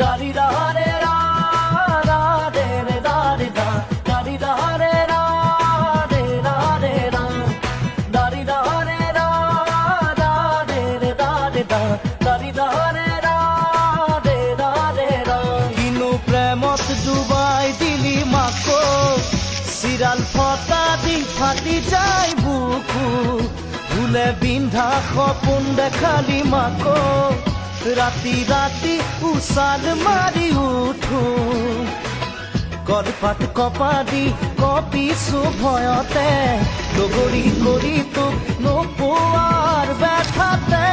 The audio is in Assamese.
দারি দা রে রা রা রে রে দা রে দা দারি দা রে রা রে রা রে রা দারি দা রে রা রা রে রে দা রে দা দারি দা রে রা রে রা রে রা কিনো প্রেমত ডুবাই দিলি মাকো চিৰাল ফটা দি ফাটি যায় বুকু ভুলে বিন্ধা সপোন দেখালি মাকো রাতি রাতি উছাল মাৰি উঠো গলপাত কপাদি কপিছো ভয়তে লগৰী কৰি তোক নোপোৱাৰ ব্যথাতে